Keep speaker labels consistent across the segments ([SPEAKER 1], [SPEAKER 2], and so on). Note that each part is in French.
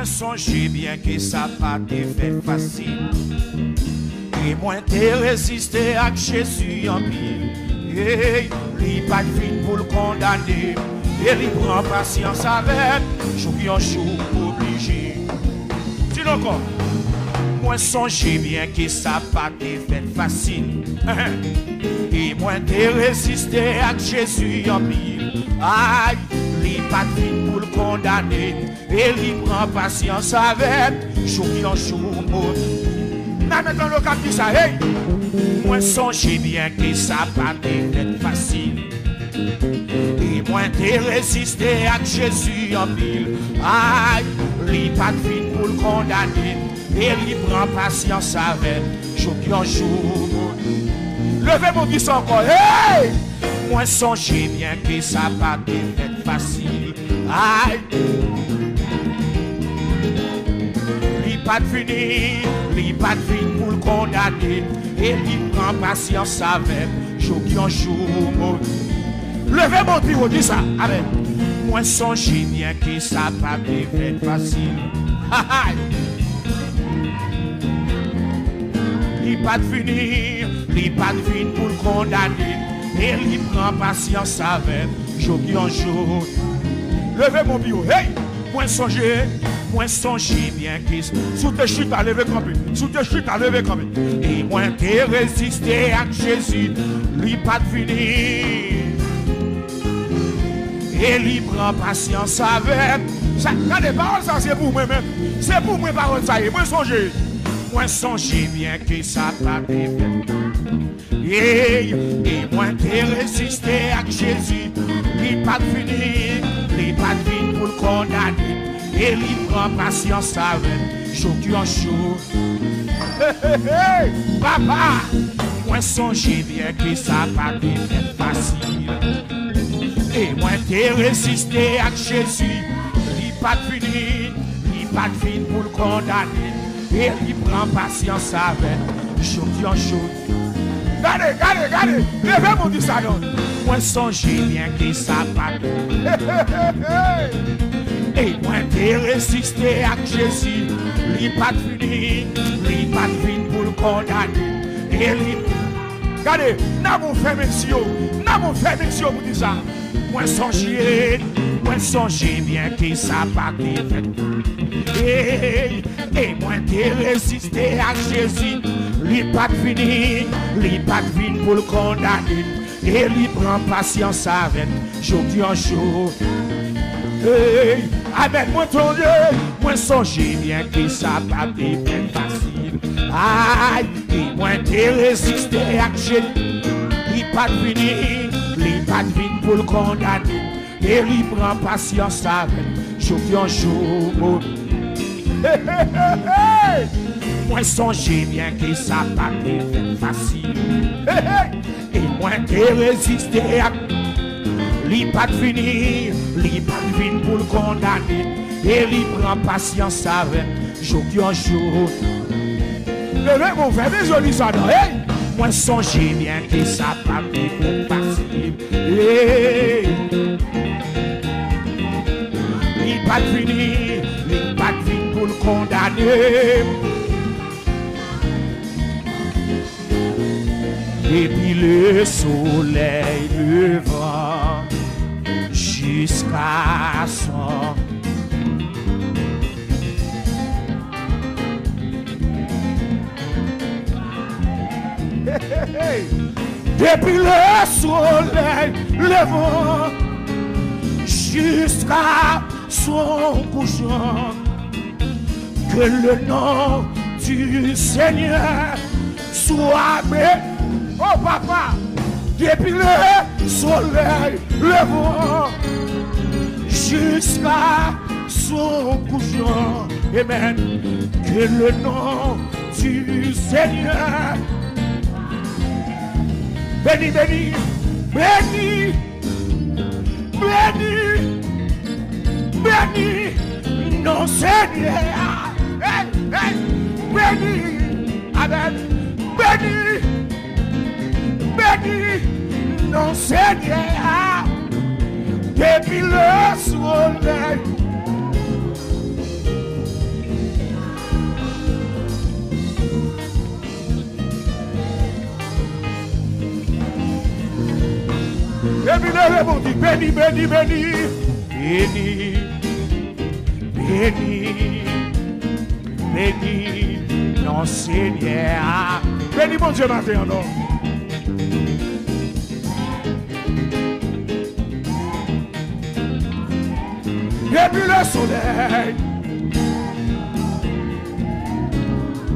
[SPEAKER 1] Moi songez bien que ça pas été fait facile. Et moi t'ai résisté à Jésus en pile. Et il pas de fin pour le condamner. Et il prend patience avec. Jour qui en jour obligé. Dis encore. Moi songez bien que ça pas été fait facile. Et moi t'ai résisté à Jésus en pile. Aïe, il pas de fin pour le condamner. Et il prend patience avec. Jour qui en jour obligé. Maintenant le cap dit ça, hey! Moi songez bien que ça pas été facile. Et moi t'ai résisté à Jésus en pile. Aïe, il pas de fin pour le condamner. Et il prend patience avec jour qui en jour. Levez mon guise encore, hey! Moi songez bien que ça pas été facile. Aïe! Pas de finir, il pas de fin pour le condamner. Et il prend patience avec jour qui en jour. Levez mon bureau, dis ça avec. Moi songez bien que ça pas été facile. Il pas de finir, il pas de fin pour le condamner. Et il prend patience avec jour qui en jour. Levez mon bureau, hey! Moi songez bien que sous tes chutes à lever comme sous tes chutes à lever comme et moi t'ai résisté à Jésus, lui pas de finir. Et lui prend patience avec. Ça, quand les paroles, ça c'est pour moi-même. C'est pour moi paroles ça y est. Moi songez bien que ça pas été fait. Et moi t'ai résisté à Jésus, lui pas de finir. Il pas de fin pour le condamner. Et il prend patience avec jour qui en jour. Hey, papa, moi songez bien que ça pas été facile. Et moi t'ai résisté à Jésus. Il pas de finir, il pas de fin pour le condamner. Et il prend patience avec jour qui en jour. Regardez, levez mon dit ça donc. Moi songez bien que ça pas. Et moi t'ai résisté à Jésus. Il pas de finir, il pas de fin pour le condamner. Et il... Regardez, n'a mon frère monsieur pour dire ça. Moi songez bien que ça pas fait. Et moi t'ai résisté à Jésus. Il pas de finir, il pas de fin pour le condamner. Et il prend patience avec jour qui en jour. Hey, avec moi ton Dieu, moi songez bien que ça pas été facile. Aïe, et moi t'ai résisté à Jésus. Il pas de finir, il pas de fin pour le condamner. Et il prend patience avec jour qui en jour. Hey, hey, hey, hey. Moi songez bien que ça pas été facile. Hey, hey. Et moi t'ai résisté à il pas de finir, il pas de fin pour le condamner. Et il prend patience avec jour qui en jour. Levez mon frère, désolé ça non. Hey! Moi songez bien que ça pas été facile. Hey! Il pas de finir, il pas de fin pour le condamner. Et puis le soleil levant jusqu'à son. Depuis le soleil levant jusqu'à son couchant, que le nom du Seigneur soit béni. Oh papa, depuis le soleil levant jusqu'à son couchant, amen, que le nom du Seigneur béni, béni, béni, béni, béni, non Seigneur, hey, hey, béni, amen, béni, béni, non Seigneur, depuis le soleil levez mon Dieu, béni, béni, béni, béni, béni, béni, non Seigneur. Béni mon Dieu matin, non. Depuis le soleil,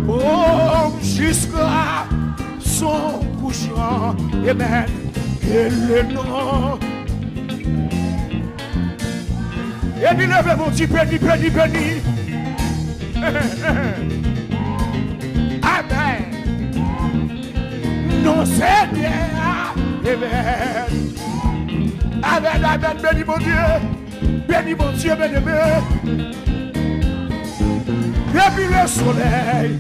[SPEAKER 1] oh, jusqu'à son couchant, et même que le nom. Et puis levez mon Dieu, béni, béni, béni. Amen. Non, Seigneur, amen. Amen, amen, béni mon Dieu. Béni mon Dieu, béni, depuis le soleil.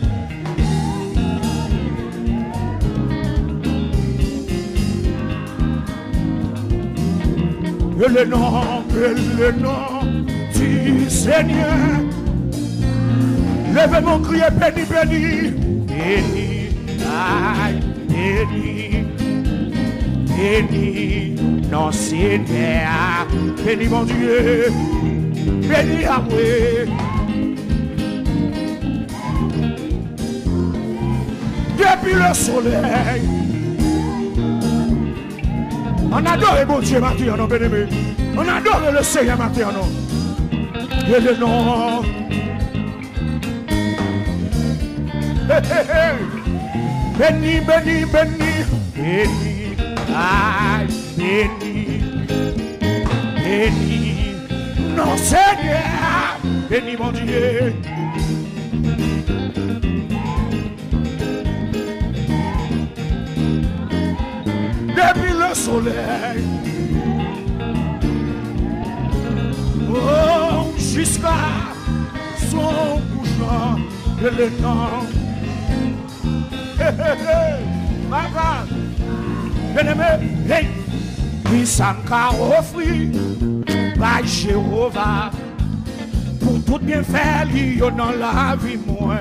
[SPEAKER 1] Et le nom du Seigneur. Levez mon cri et béni, béni, béni, aïe, béni, béni, non Seigneur, béni mon Dieu, béni Yahweh. Depuis le soleil, on adore mon Dieu matin, non, béni, on adore le Seigneur matin, non, et le nom. Béni, béni, béni, béni, aïe, béni, béni, non Seigneur, béni mon Dieu. Depuis le soleil, oh, jusqu'à son couchant, et le temps. Papa, bien-aimé, hey, qui s'en offri par Jéhovah pour tout bien faire dans la vie moi.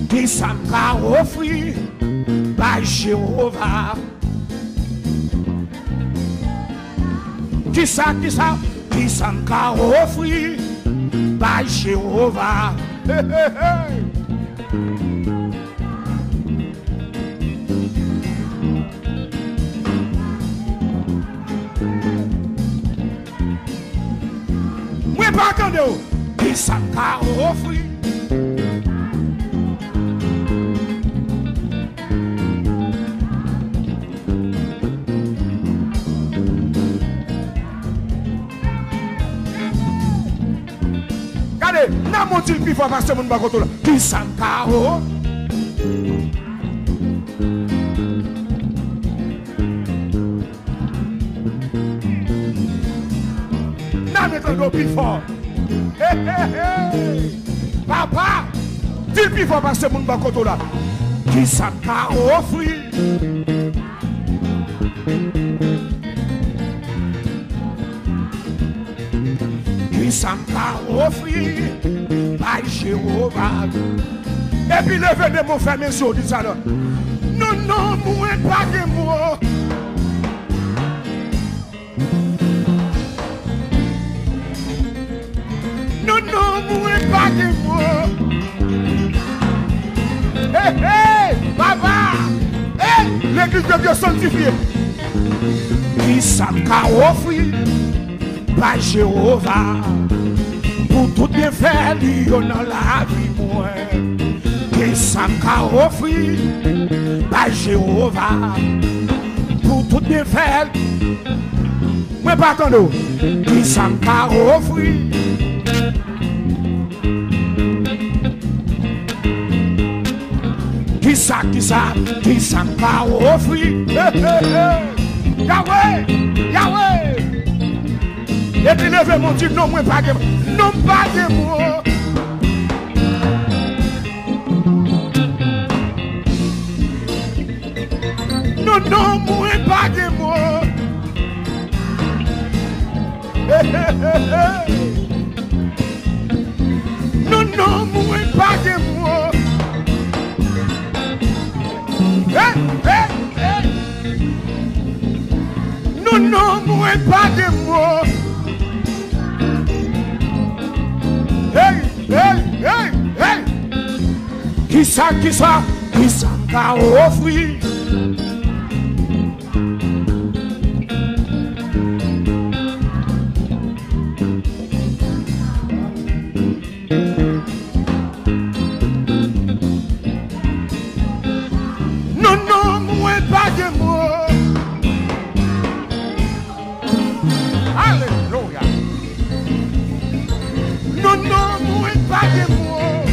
[SPEAKER 1] Qui s'en offri par Jéhovah. Qui s'en offri par Jéhovah. Pas attendez, qui s'en offri. Regardez, n'a mon Dieu plus fort parce que mon bagoto là. Qui s'en offri. Mettre plus fort. Hey, hey, hey. Papa, dis plus fort parce que mon bakoto là. Qui s'en offri. Qui s'en offri par Jéhovah. Et puis levez de mon frère, mes yeux, dis alors. Non, non, moi pas de moi. Non, non, moi pas de moi. Hé, hé, papa. Hé, l'église de Dieu sanctifiée. Qui s'en offri par Jéhovah. Pour tout bien faire, dans la vie, moi. Qui s'en offri par Jéhovah. Pour tout bien faire. Moi pas attendre. Qui s'en offri. Qui s'en offri. Yahweh, Yahweh. Et puis levez mon Dieu, non, moi pas de moi. Non, pas de moi. Non, non, moi pas de moi. Non, non, moi pas de moi. Non, non, moi moi pas de mots. Hey, hey, hey, hey. Qui ça qu'a offert? Non, non, moi pas de mots. Alléluia. Non, non, moi pas de mots.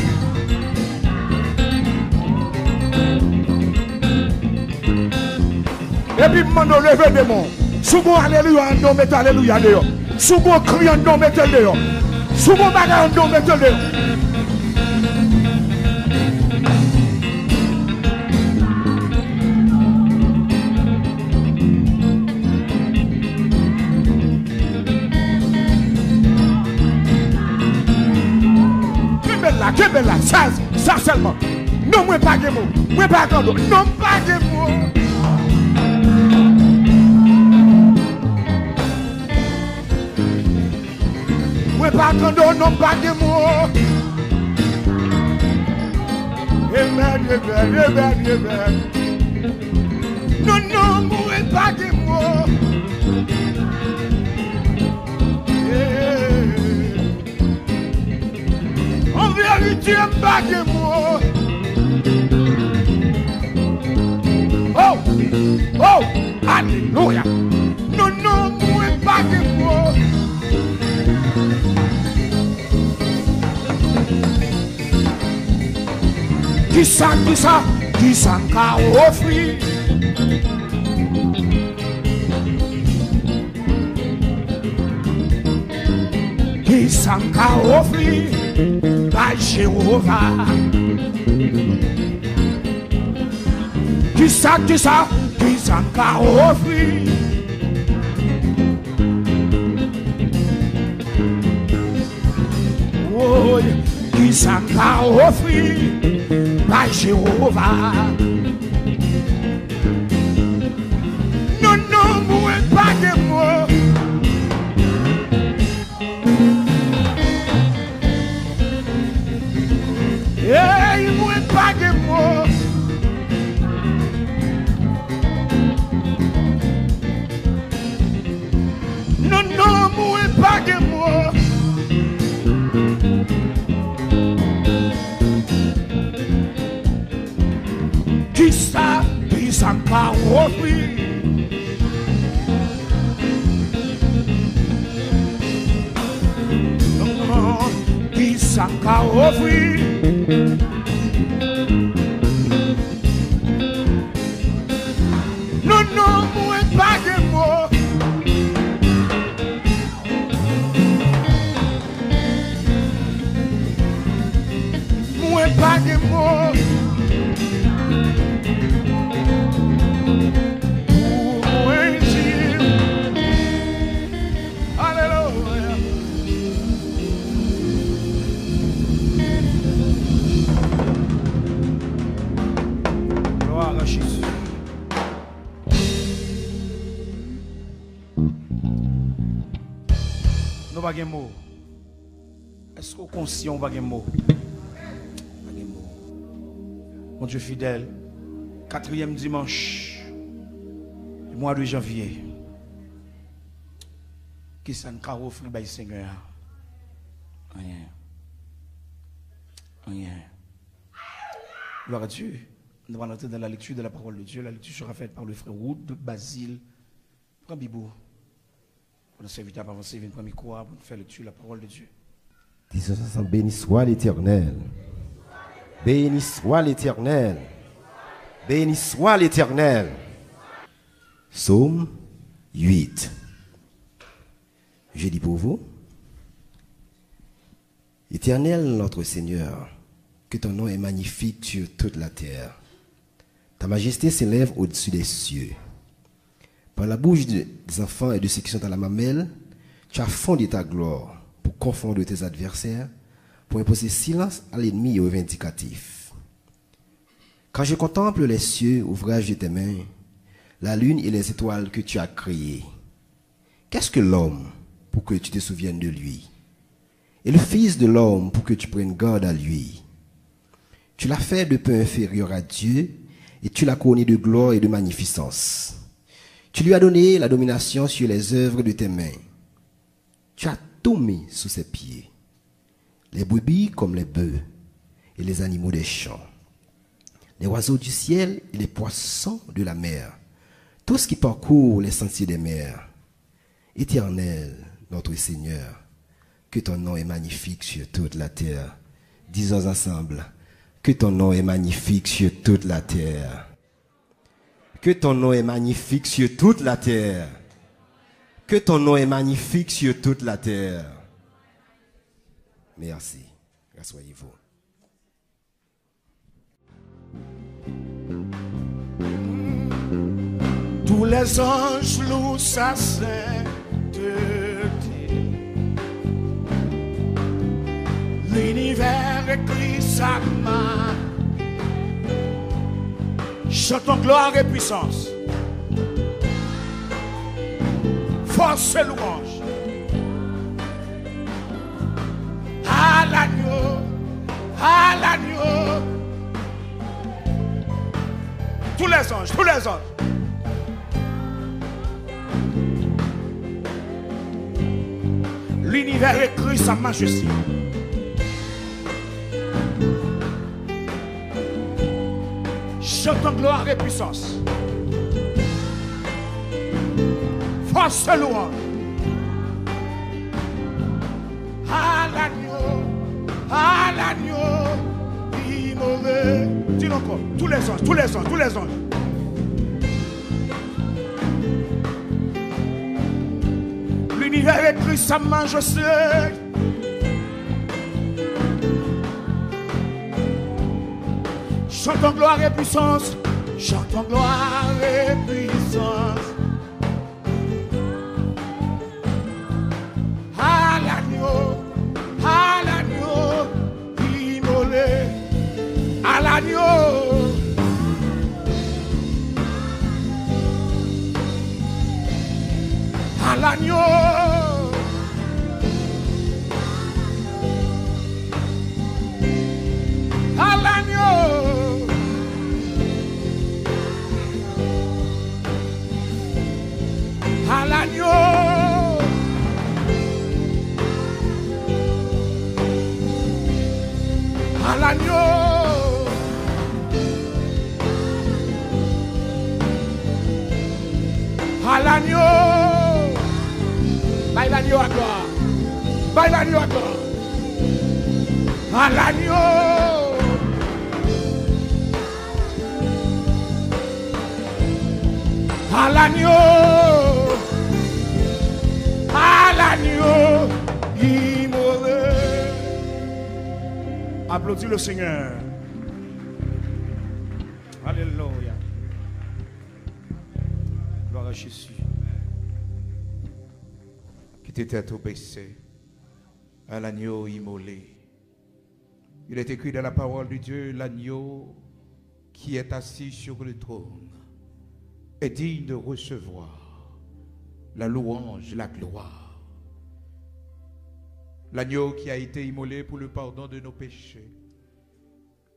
[SPEAKER 1] Et puis, maintenant, levez des mots. Souvent, alléluia, non, mettez alléluia dehors. Souvent, criant, non, mettez dehors. Souvent, bagarre, non, mettez dehors. Quelle belle là, ça seulement. Non, moi pas de mots. Moi pas de mots. Non, pas de mots. Moi pas de mots, non, pas de mots. Amen, amen, amen, amen. Non, non, moi pas de mots. En vérité, pas de mots. Oh, oh, alléluia. Non, non, moi pas de mots. Qui ça qu'a offert? Qui ça qu'a offert? By Jéhovah. Qui ça qu'a offert? Oh, qui ça qu'a offert? By Jéhovah. Non, non, moi pas de mots. Hey, moi pas de mots. Non, non, moi pas de mots. Qui ça qu'a offert? Non, qui ça qu'a offert? Non, non, moi pas de mots. Moi pas de mots. Pour moi dire alléluia. Gloire à Jésus. Nous pas de mots. Est-ce qu'on est conscient pas de mots? Mon Dieu fidèle, 4e dimanche du mois de janvier. Qui s'en a offert par le Seigneur? Rien. Rien. Gloire à Dieu. Nous allons entrer dans la lecture de la parole de Dieu. La lecture sera faite par le frère Wood de Basile. Prends Bibou. Pour nous servir à avancer, venir prendre le micro pour nous faire lecture de la parole de Dieu.
[SPEAKER 2] Disons ensemble, béni soit l'Éternel. Béni soit l'Éternel. Béni soit l'Éternel. Psaume 8. Je dis pour vous, Éternel notre Seigneur, que ton nom est magnifique sur toute la terre. Ta majesté s'élève au-dessus des cieux. Par la bouche des enfants et de ceux qui sont à la mamelle, tu as fondé ta gloire pour confondre tes adversaires, pour imposer silence à l'ennemi et au vindicatif. Quand je contemple les cieux, ouvrage de tes mains, la lune et les étoiles que tu as créées, Qu'est-ce que l'homme pour que tu te souviennes de lui? Et le Fils de l'homme pour que tu prennes garde à lui? Tu l'as fait de peu inférieur à Dieu et tu l'as couronné de gloire et de magnificence. Tu lui as donné la domination sur les œuvres de tes mains. Tu as tout mis sous ses pieds, les brebis comme les bœufs et les animaux des champs, les oiseaux du ciel et les poissons de la mer, tout ce qui parcourt les sentiers des mers. Éternel, notre Seigneur, que ton nom est magnifique sur toute la terre. Disons ensemble, que ton nom est magnifique sur toute la terre. Que ton nom est magnifique sur toute la terre. Que ton nom est magnifique sur toute la terre. Merci. Rassoyez-vous.
[SPEAKER 1] Tous les anges louent sa sainteté. L'univers écrit sa main. Chantons gloire et puissance. Force et louange. À l'agneau, à l'agneau. Tous les anges, tous les anges. L'univers écrit sa majesté. Chantons gloire et puissance. Force et louange. À l'agneau, immolé. Dis-le encore, tous les anges, tous les anges, tous les anges. L'univers écrit sa majesté. Chantons gloire et puissance. Chantons gloire et puissance. À l'agneau, immolé. À l'agneau. À l'agneau. À l'agneau. À l'agneau. À l'agneau. À l'agneau. Baille l'agneau à gloire. Baille l'agneau à gloire. À l'agneau. À l'agneau. À l'agneau immolé. Applaudis le Seigneur. Alléluia. Gloire à Jésus. Qui t'était tout baissé à l'agneau immolé. Il est écrit dans la parole de Dieu, l'agneau qui est assis sur le trône est digne de recevoir la louange, la gloire. L'agneau qui a été immolé pour le pardon de nos péchés.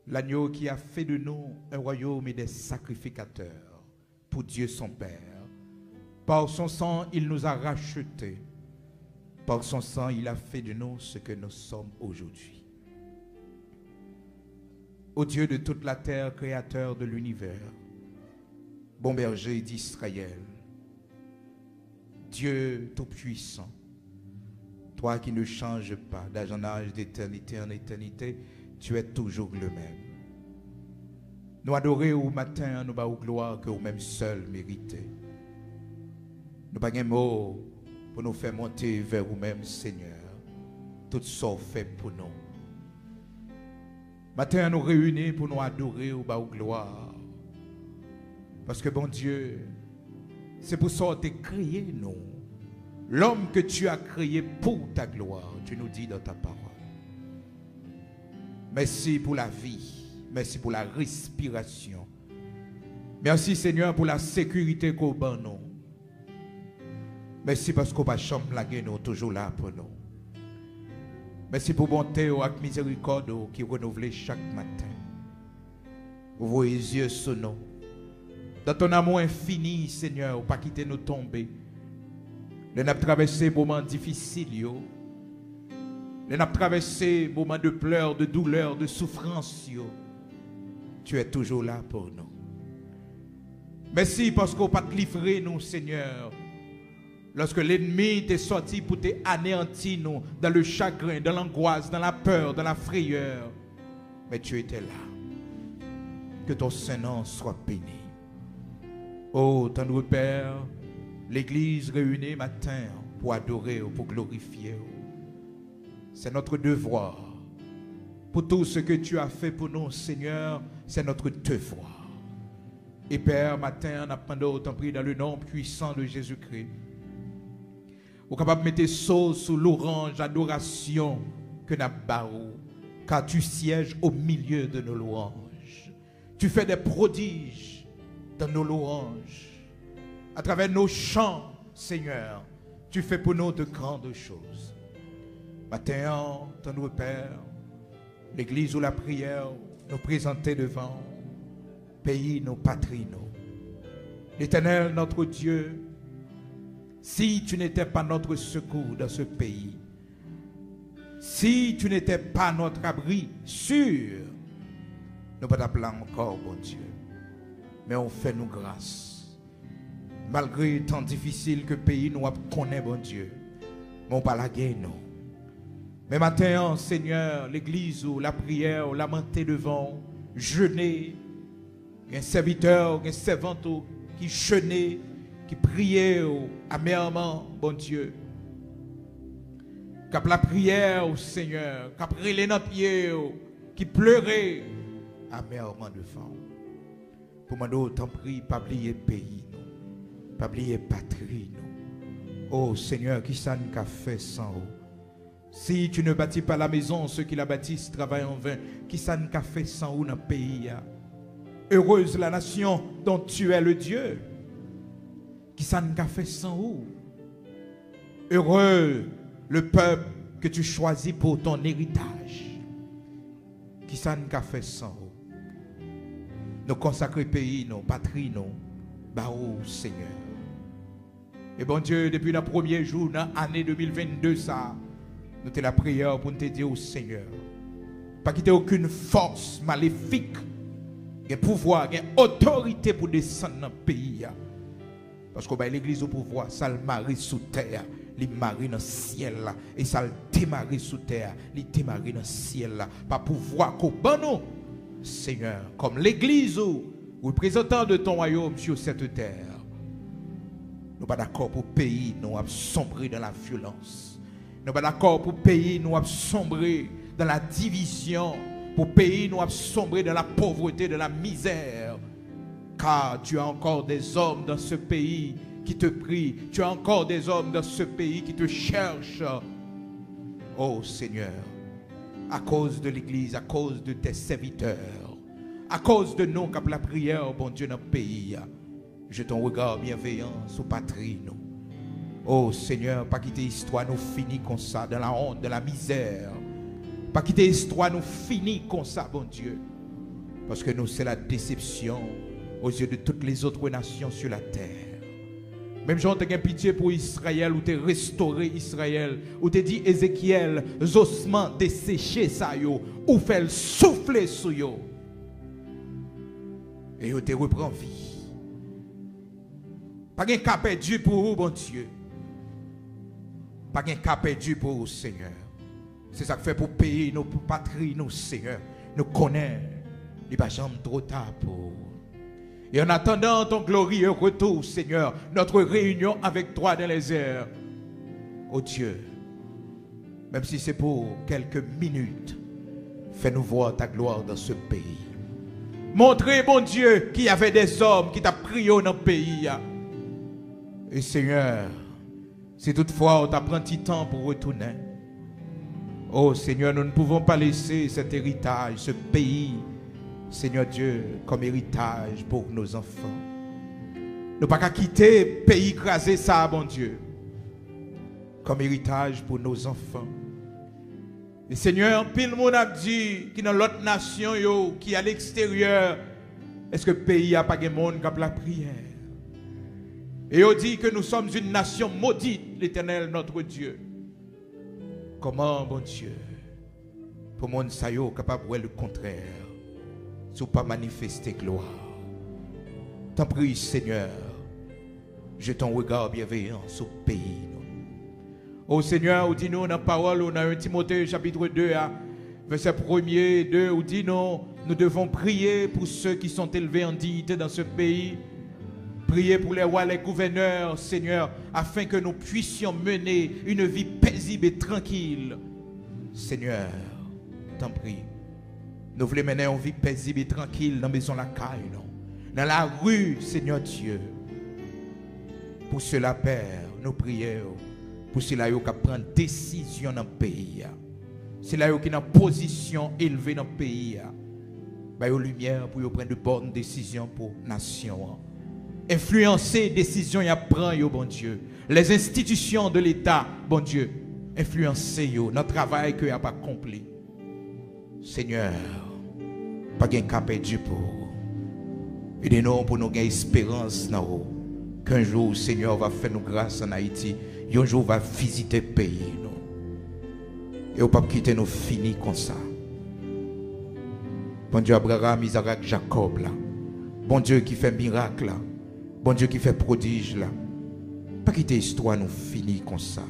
[SPEAKER 1] L'agneau qui a fait de nous un royaume et des sacrificateurs pour Dieu son Père. Par son sang, il nous a rachetés. Par son sang, il a fait de nous ce que nous sommes aujourd'hui. Ô Dieu de toute la terre, créateur de l'univers, bon berger d'Israël, Dieu tout-puissant, toi qui ne changes pas d'âge en âge, d'éternité en éternité, tu es toujours le même. Nous adorer au matin, nous bas gloire que vous-même seul méritez. Nous pas de mots pour nous faire monter vers vous-même, Seigneur. Tout ça fait pour nous. Matin, nous réunis pour nous adorer au bas gloire. Parce que bon Dieu, c'est pour ça que tu as créé nous. L'homme que tu as créé pour ta gloire, tu nous dis dans ta parole. Merci pour la vie. Merci pour la respiration. Merci Seigneur pour la sécurité qu'on donne nous. Merci parce qu'on va chambre la nous toujours là pour nous. Merci pour bonté et miséricorde qui renouvelle chaque matin. Ouvre les yeux sur nous. Dans ton amour infini, Seigneur, pas quitter nous tomber. Nous avons traversé des moments difficiles. Nous avons traversé des moments de pleurs, de douleurs, de souffrance. Tu es toujours là pour nous. Merci parce qu'on pas te livrer nous, Seigneur. Lorsque l'ennemi t'est sorti pour t'anéantir nous dans le chagrin, dans l'angoisse, dans la peur, dans la frayeur. Mais tu étais là. Que ton Saint-Nom soit béni. Oh, tendre Père, l'Église réunie matin pour adorer, pour glorifier. C'est notre devoir. Pour tout ce que tu as fait pour nous, Seigneur, c'est notre devoir. Et Père, matin, on apprend autant prier dans le nom puissant de Jésus-Christ. Vous êtes capable de mettre sauce sous l'orange adoration que nous avons, car tu sièges au milieu de nos louanges. Tu fais des prodiges dans nos louanges. À travers nos chants, Seigneur, tu fais pour nous de grandes choses. Matin, ton Père, l'Église ou la prière, nous présenter devant pays, nos patries, nous. L'Éternel, notre Dieu, si tu n'étais pas notre secours dans ce pays, si tu n'étais pas notre abri sûr, nous ne pas t'appeler encore, bon Dieu. Mais on fait nous grâce. Malgré tant difficile que le pays nous connaît, bon Dieu. Mais on pas la guerre, non. Mais maintenant, Seigneur, l'église ou la prière, ou lamenter devant, jeûner, il y a un serviteur, il y a une servante qui jeûnait, qui priait amèrement, bon Dieu. Cap la prière au Seigneur, cap relé dans pied, qui pleurait amèrement devant. Pour moi, autant prie, pas oublier pays, non. Pas oublier patrie, non. Oh Seigneur, qui ça n'a fait sans eau? Si tu ne bâtis pas la maison, ceux qui la bâtissent travaillent en vain. Qui ça n'a fait sans eau dans le pays? Heureuse la nation dont tu es le Dieu. Qui ça n'a fait sans eau? Heureux le peuple que tu choisis pour ton héritage. Qui ça n'a fait sans eau? Nos consacrés pays, nos patries, nos barreaux, Seigneur. Et bon Dieu, depuis le premier jour, dans l'année 2022, ça, nous avons la prière pour te dire au Seigneur. Pas quitter aucune force maléfique, un pouvoir, une autorité pour descendre dans le pays. Parce que l'église au pouvoir, ça le marie sous terre, il marie dans le ciel, et ça le démarre sous terre, il démarre dans le ciel. Pas pouvoir qu'au bon Seigneur, comme l'église ou représentant de ton royaume sur cette terre. Nous ne sommes pas d'accord pour pays, nous avons sombré dans la violence. Nous ne sommes pas d'accord pour pays, nous avons sombré dans la division. Pour pays, nous avons sombré dans la pauvreté, dans la misère. Car tu as encore des hommes dans ce pays qui te prient. Tu as encore des hommes dans ce pays qui te cherchent. Oh Seigneur, à cause de l'église, à cause de tes serviteurs, à cause de nous, comme la prière, bon Dieu, dans le pays, je ton regard bienveillant sur patrie, nous. Oh Seigneur, pas quitter l'histoire nous finit comme ça, dans la honte, dans la misère. Pas quitter l'histoire nous finit comme ça, bon Dieu. Parce que nous, c'est la déception aux yeux de toutes les autres nations sur la terre. Même Jean, tu as pitié pour Israël, ou tu as restauré Israël, ou tu as dit Ézéchiel, ossements desséchés ça yo, ou fait souffler sur yo. Et yo te reprend vie. Pas de cas perdu pour vous, bon Dieu. Pas de cas perdu pour vous, Seigneur. C'est ça que fait pour payer nos patries, nos Seigneur. Nous connaissons, il n'y a pas jamais trop tard pour vous. Et en attendant ton glorieux retour, Seigneur, notre réunion avec toi dans les airs, oh Dieu, même si c'est pour quelques minutes, fais-nous voir ta gloire dans ce pays. Montrez, bon Dieu, qu'il y avait des hommes qui t'ont prié dans le pays. Et Seigneur, si toutefois on t'a pris un petit temps pour retourner, oh Seigneur, nous ne pouvons pas laisser cet héritage, ce pays, Seigneur Dieu, comme héritage pour nos enfants. Nous ne pouvons pas quitter le pays écrasé, ça, bon Dieu. comme héritage pour nos enfants. Et Seigneur, pile monde a dit qui dans l'autre nation yo, qui à l'extérieur, est-ce que le pays a pas de monde qui a la prière? Et on dit que nous sommes une nation maudite, l'Éternel notre Dieu. Comment, bon Dieu, pour monde ça yo capable de voir le contraire, si pas manifester gloire. T'en prie, Seigneur, jette ton regard bienveillant sur le pays. Ô Seigneur, ou dis-nous dans la parole, dans 1 Timothée chapitre 2, verset 1er et 2, ou dis-nous, nous devons prier pour ceux qui sont élevés en dignité dans ce pays. Prier pour les rois, les gouverneurs, Seigneur, afin que nous puissions mener une vie paisible et tranquille. Seigneur, t'en prie, nous voulons mener une vie paisible et tranquille dans la maison la caille, dans la rue, Seigneur Dieu. Pour cela, Père, nous prions. Pour cela, il y a prendre décision dans le pays. C'est là qui est en position élevée dans le pays. Il y a lumière pour prendre de bonnes décisions pour la nation. Influencer les décisions qu'il prend, bon Dieu. Les institutions de l'État, bon Dieu. Influencer notre travail qu'il n'y a pas accompli. Seigneur, pas de cas perdu pour. Aidez-nous pour nous gagner espérance qu'un jour, Seigneur, va faire nous grâce en Haïti. Un jour va visiter le pays. Et on ne peut pas quitter nous finis comme ça. Bon Dieu, Abraham, Isaac, Jacob, là. Bon Dieu qui fait miracle, là. Bon Dieu qui fait prodige, là. Pas quitter l'histoire nous finis comme ça.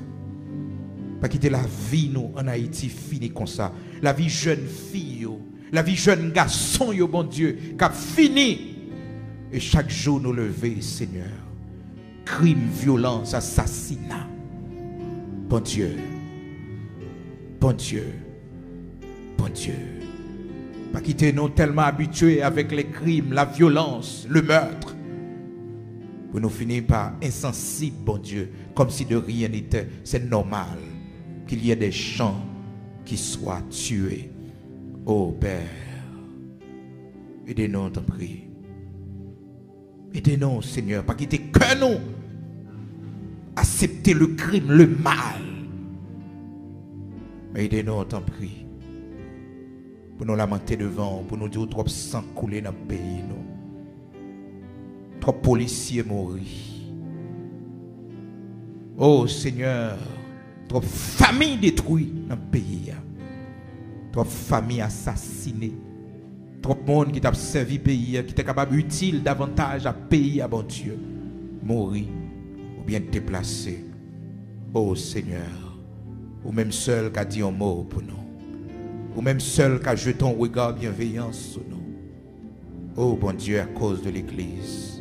[SPEAKER 1] Pas quitter la vie nous en Haïti finie comme ça. La vie jeune fille, la vie jeune garçon, bon Dieu, qui a fini. Et chaque jour nous lever, Seigneur. Crime, violence, assassinat. Bon Dieu, bon Dieu, bon Dieu. Pas quitter nous tellement habitués avec les crimes, la violence, le meurtre. Pour nous finir par insensibles, bon Dieu, comme si de rien n'était. C'est normal qu'il y ait des gens qui soient tués. Oh Père, aidez-nous, t'en prie. Aidez-nous, Seigneur, pas quitter que nous. Accepter le crime, le mal. Mais aidez-nous, t'en prie. Pour nous lamenter devant, pour nous dire trop sang couler dans le pays. Nous. Trop policiers mourir. Oh Seigneur, trop familles détruites dans le pays. Trop familles assassinées. Trop de monde qui t'a servi le pays, qui était capable utile davantage à pays, à bon Dieu. Mourir ou bien déplacer. Oh Seigneur, ou même seul qui a dit un mot pour nous. Ou même seul qui a jeté un regard bienveillant sur nous. Oh bon Dieu, à cause de l'Église,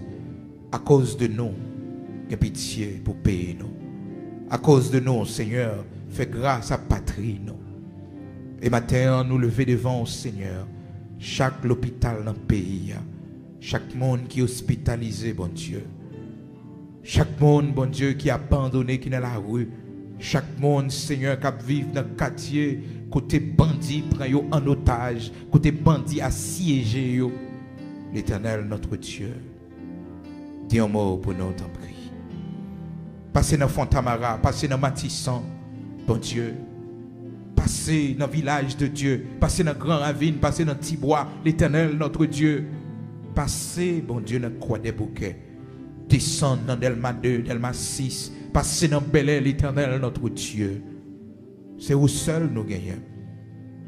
[SPEAKER 1] à cause de nous, aie pitié pour payer nous. À cause de nous, Seigneur, fais grâce à patrie nous. Et maintenant, nous lever devant, Seigneur, chaque hôpital dans le pays, chaque monde qui est hospitalisé, bon Dieu. Chaque monde, bon Dieu, qui est abandonné, qui est dans la rue. Chaque monde, Seigneur, qui vit dans le quartier, côté bandit, prend en otage, côté bandit assiégé. L'Éternel, notre Dieu, dis un mot pour nous, t'en prie. Passez dans Fontamara, passez dans Matissan, bon Dieu. Passez dans le village de Dieu, passez dans Grand Ravine, passez dans Tibois, l'Éternel, notre Dieu. Passez, bon Dieu, dans Croix des Bouquets. Descendez dans Delma 2, Delma 6, passez dans Bel-Air, l'Éternel, notre Dieu. C'est où seul nous gagnons.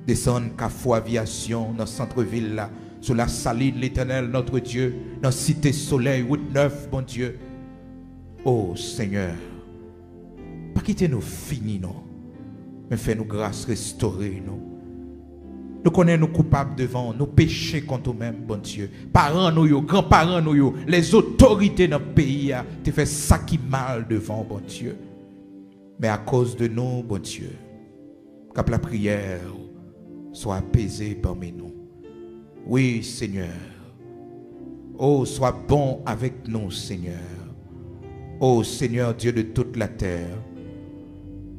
[SPEAKER 1] Descendez Carrefour Aviation, dans le centre-ville, là, sur la saline, l'Éternel, notre Dieu, dans Cité Soleil, route 9, bon Dieu. Oh Seigneur, pas quitter nous finis, non. Mais fais-nous grâce, restaurer nous. Nous connaissons nous coupables devant, nous péchés contre nous-mêmes, bon Dieu. Parents nous, grands-parents nous, les autorités dans le pays, te fait ça qui mal devant, bon Dieu. Mais à cause de nous, bon Dieu, que la prière soit apaisée parmi nous. Oui, Seigneur. Oh, sois bon avec nous, Seigneur. Oh, Seigneur, Dieu de toute la terre.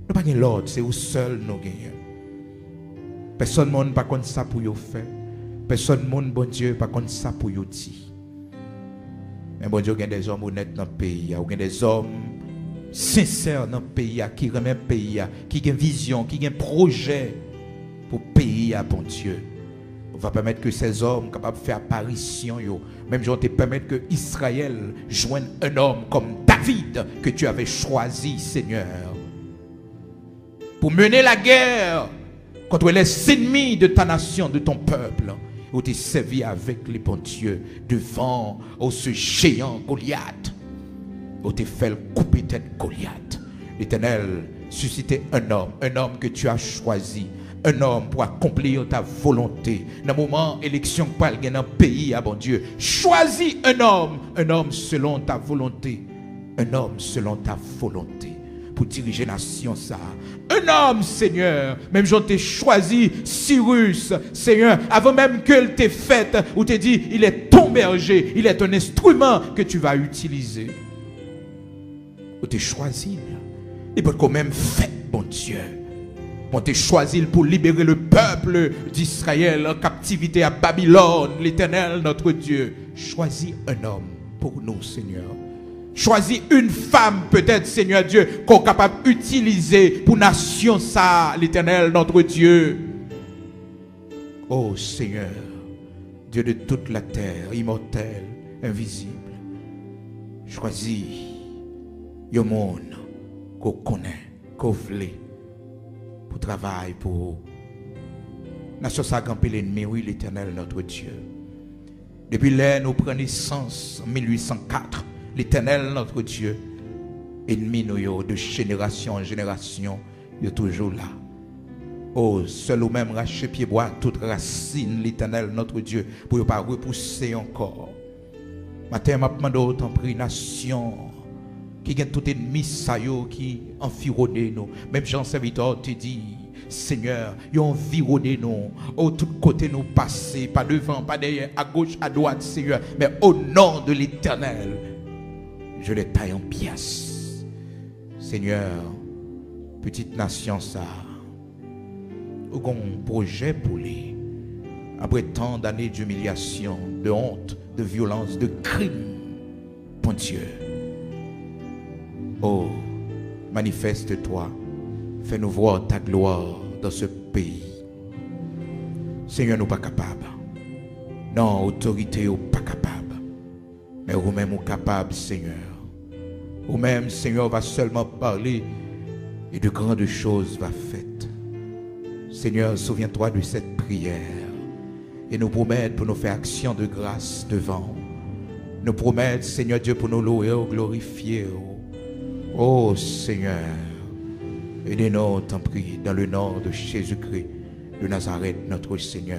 [SPEAKER 1] Nous pas l'autre, c'est où seul nous gagnons. Personne ne pas comme ça pour vous faire. Personne ne bon Dieu pas comme ça pour vous dire. Mais bon Dieu, il y a des hommes honnêtes dans le pays. Il y a des hommes, sincère dans le pays, qui remet le pays, qui a une vision, qui a un projet pour le pays, bon Dieu. On va permettre que ces hommes capables de faire apparition, même j'en te permettre que Israël joigne un homme comme David que tu avais choisi, Seigneur, pour mener la guerre contre les ennemis de ta nation, de ton peuple. Où tu es servi avec les bons dieux devant ce géant Goliath. Où tu fait le couper tête Goliath. L'Éternel suscitait un homme que tu as choisi. Un homme pour accomplir ta volonté. Dans le moment élection pas dans un pays, bon Dieu. Choisis un homme selon ta volonté. Un homme selon ta volonté. Pour diriger la nation ça. Un homme, Seigneur, même j'en t'ai choisi, Cyrus, Seigneur, avant même qu'elle t'ait faite, où t'ai dit, il est ton berger, il est un instrument que tu vas utiliser. Où t'es choisi, et pour quand même fait, bon Dieu. On t'a choisi pour libérer le peuple d'Israël en captivité à Babylone, l'Éternel, notre Dieu. Choisis un homme pour nous, Seigneur. Choisis une femme, peut-être, Seigneur Dieu, qu'on est capable d'utiliser pour nation ça, l'Éternel, notre Dieu. Oh Seigneur, Dieu de toute la terre, immortel, invisible. Choisis un monde qu'on connaît, qu'on veut, pour travailler, pour nation ça, camper l'ennemi, oui, l'Éternel, notre Dieu. Depuis là, nous prenons naissance en 1804. L'Éternel, notre Dieu, ennemi nous de génération en génération, il est toujours là. Oh, seul ou même racher pied bois, toute racine, l'Éternel, notre Dieu, pour ne pas repousser encore. Matin, je demande autant pris nation, qui a tout ennemi, ça qui environne nous. Même Jean Serviteur te dit, Seigneur, ils ont environné nous, au tout côté nous passer, pas devant, pas derrière, à gauche, à droite, Seigneur, mais au nom de l'Éternel. Je les taille en pièces. Seigneur, petite nation ça, où on un projet pour lui. Après tant d'années d'humiliation, de honte, de violence, de crime, bon Dieu. Oh, manifeste-toi. Fais-nous voir ta gloire dans ce pays. Seigneur, nous pas capables. Non, autorité, nous pas capables. Mais nous-mêmes, nous capables, Seigneur. Ou même, Seigneur, va seulement parler et de grandes choses va faites. Seigneur, souviens-toi de cette prière et nous promettre pour nous faire action de grâce devant. Nous promettre, Seigneur Dieu, pour nous louer, glorifier. Oh Seigneur, aidez-nous, t'en prie, dans le nom de Jésus-Christ de Nazareth, notre Seigneur.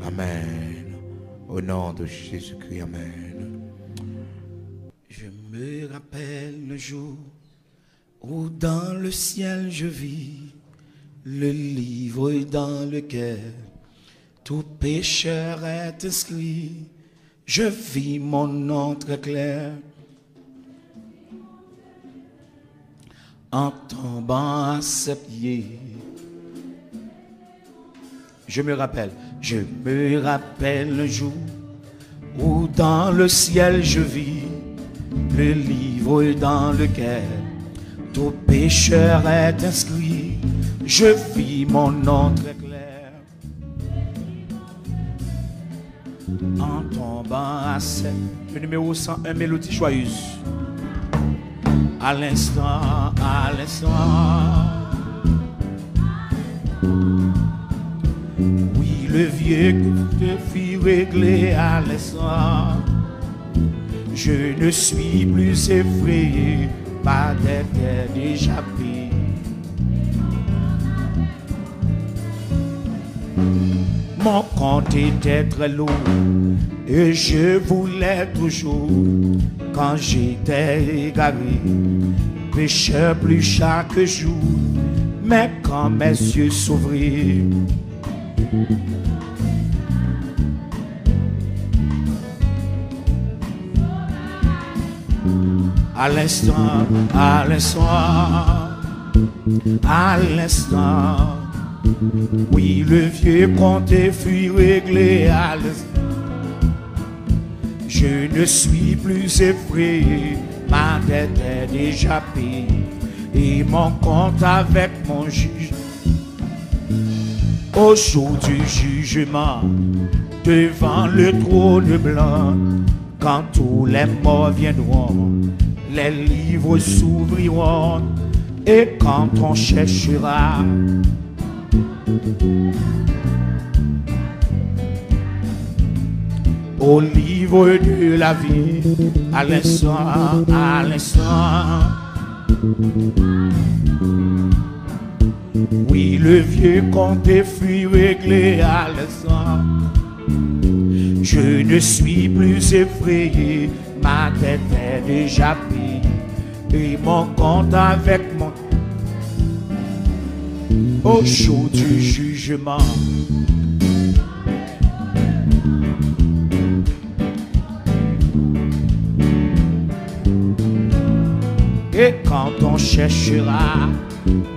[SPEAKER 1] Amen. Au nom de Jésus-Christ, amen.
[SPEAKER 3] Je me rappelle le jour où dans le ciel je vis le livre dans lequel tout pécheur est inscrit. Je vis mon nom très clair en tombant à ses pieds. Je me rappelle le jour où dans le ciel je vis le livre dans lequel tout pécheur est inscrit. Je vis mon nom très clair en tombant à ses. Le numéro 101, mélodie joyeuse. À l'instant, à l'instant. Oui, le vieux que te fit régler à l'instant. Je ne suis plus effrayé par des terres échappées. Mon compte était très lourd et je voulais toujours, quand j'étais égaré, pécheur plus chaque jour. Mais quand mes yeux s'ouvrirent, à l'instant, à l'instant, à l'instant, oui, le vieux compte fut réglé à l'instant. Je ne suis plus effrayé
[SPEAKER 1] ma dette est déjà payée et mon compte avec mon juge. Au jour du jugement, devant le trône blanc, quand tous les morts viendront, les livres s'ouvriront, et quand on cherchera au livre de la vie, à l'instant, oui, le vieux compte fut réglé à l'instant. Je ne suis plus effrayé, ma tête est déjà payée et mon compte avec mon... Au jour du jugement, et quand on cherchera,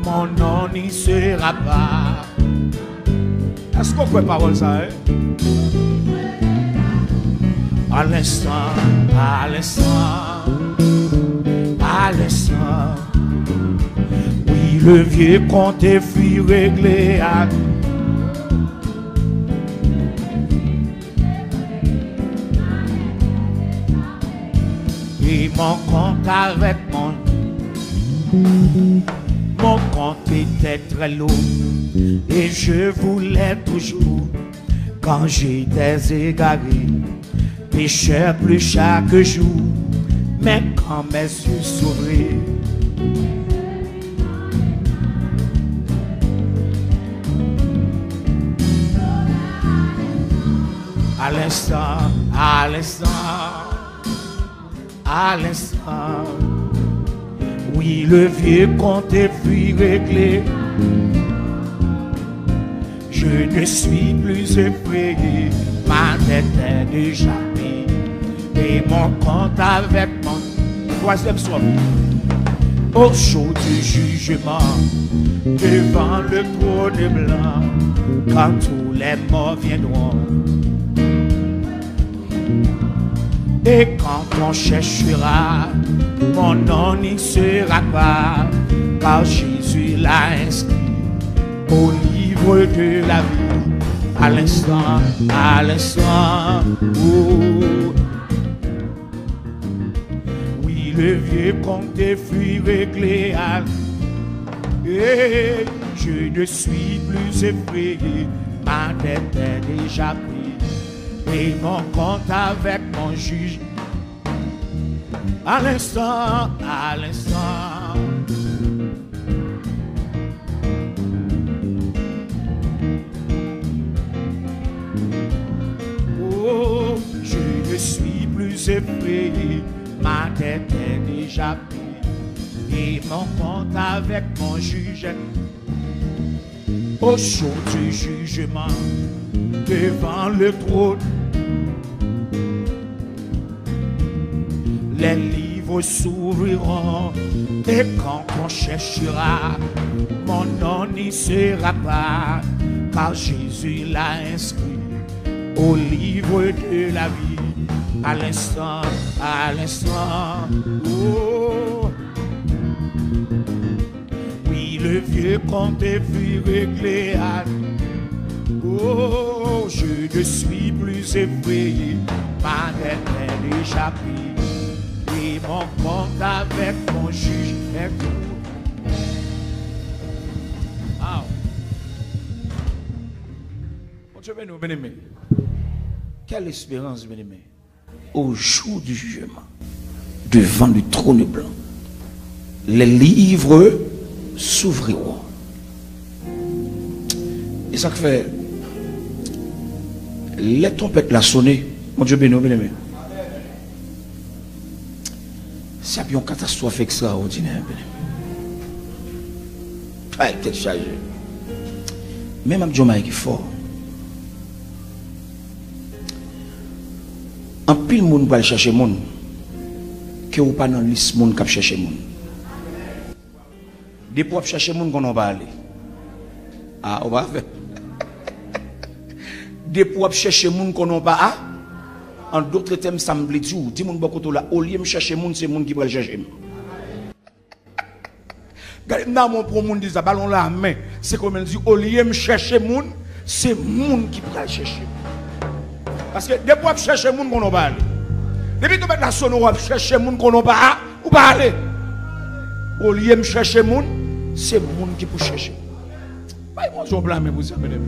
[SPEAKER 1] mon nom n'y sera pas. Est-ce qu'on peut parole ça, hein? À l'instant, à l'instant, à l'instant, oui, le vieux compte fut réglé à... Et mon compte avec mon compte était très lourd et je voulais toujours, quand j'étais égaré, pécheur plus chaque jour, mais quand mes yeux s'ouvrirent, à l'instant, à l'instant, à l'instant, oui, le vieux compte fut réglé. Je ne suis plus effrayé, ma tête est déjà payée et mon compte avec mon... Troisième soir, au jour du jugement, devant le trône blanc, quand tous les morts viendront, et quand on cherchera, mon nom n'y sera pas, car Jésus l'a inscrit au livre de la vie. À l'instant, oh. Oui, le vieux compte fut réglé et je ne suis plus effrayé, ma dette est déjà payée et mon compte avec mon juge. À l'instant, à l'instant, oh, je ne suis plus effrayé, ma tête est déjà payée et mon compte avec mon juge. Au jour du jugement, devant le trône, les livres s'ouvriront et quand on cherchera, mon nom n'y sera pas, car Jésus l'a inscrit au livre de la vie. À l'instant, oh. Oui, le vieux compte fut réglé à... Oh, je ne suis plus effrayé, ma dette est déjà payée et mon compte avec mon juge est tout. Ah. Mon Dieu, bien-aimé, quelle espérance, bien-aimé, au jour du jugement, devant le trône blanc, les livres s'ouvriront. Et ça fait, les trompettes la sonné, mon Dieu, bien-aimé. C'est une catastrophe extraordinaire. Ah, peut-être chargé. Même un Joma qui est fort. En pile monde va chercher monde que ou pas dans liste monde qui chercher monde. Des pour chercher monde qu'on va aller. Ah, on va faire. Des pour chercher monde qu'on va
[SPEAKER 3] En d'autres termes, ça me dit tout. Dis-moi beaucoup là, au lieu de chercher moun, c'est moun qui va le chercher. Dans mon pro moun dit ça, ballon la main, c'est comme elle dit, au lieu de chercher moun, c'est moun qui va le chercher. Parce que depuis qu'on chercher moun qu'on va aller. Depuis que la sonne on va chercher moun qu'on va pas, ou pas aller. Au lieu de chercher moun, c'est moun qui peut chercher. Pas moi je blâme vous ça mesdames.